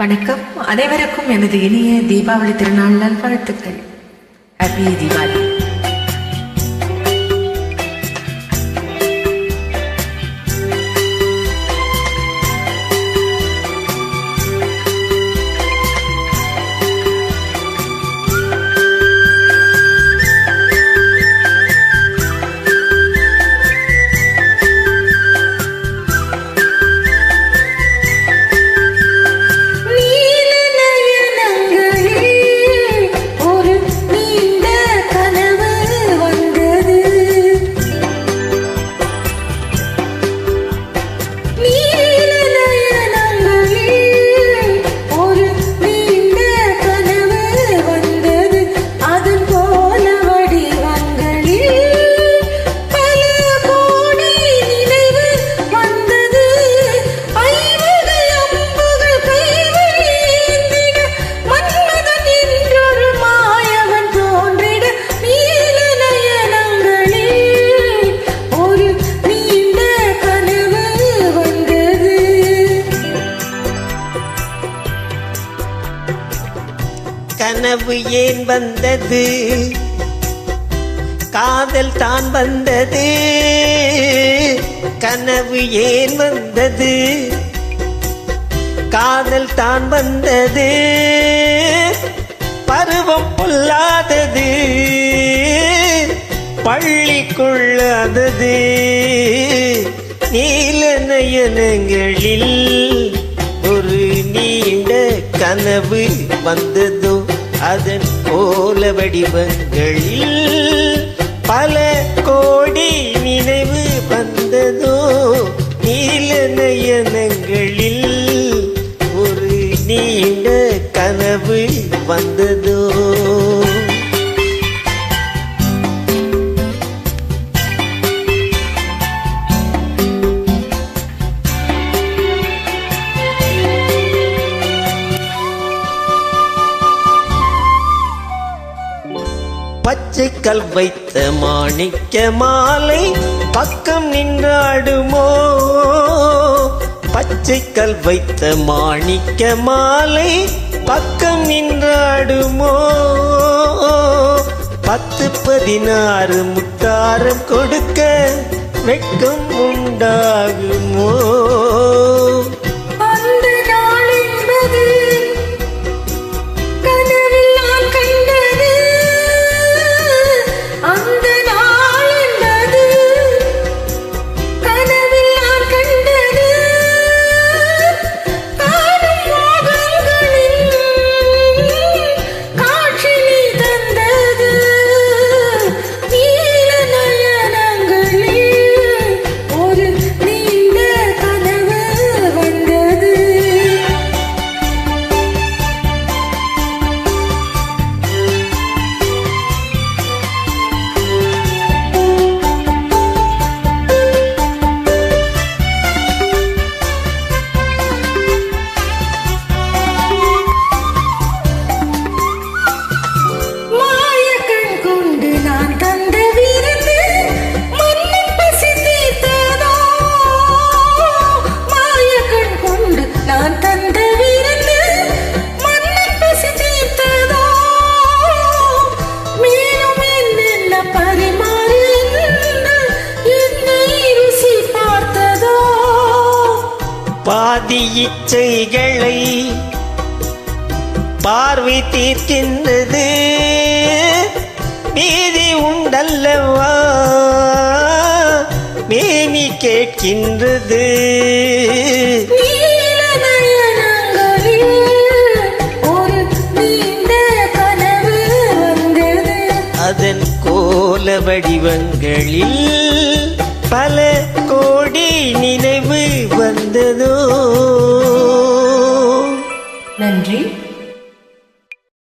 வணக்கம். அனைவருக்கும் எனது இனிய தீபாவளி திருநாள் நல்வாழ்த்துக்கள். ஹாப்பி தீபாவளி. கனவு ஏன் வந்தது, காதல் தான் வந்தது. கனவு ஏன் வந்தது, காதல் தான் வந்தது. பருவம் பொல்லாதது, பள்ளிக்குள்ளாதது. நீல நயனங்களில் ஒரு நீண்ட கனவு வந்ததோ, அதன் கோல வடிவங்களில் பல கோடி நினைவு வந்ததோ. நீல நயனங்களில் ஒரு நீண்ட கனவு வந்ததோ. பச்சைக்கல் வைத்த மாணிக்க மாலை பக்கம் நின்றாடுமோ. பச்சைக்கல் வைத்த மாணிக்க மாலை பக்கம் நின்றாடுமோ. 10-16 முத்தாரம் கொடுக்க வெட்கம் உண்டாகுமோ. பாதி இச்சைகளை பார்வை தீர்க்கின்றது, நீதி உண்டல்லவா மேனி கேட்கின்றது. அதன் கோல வடிவங்களில்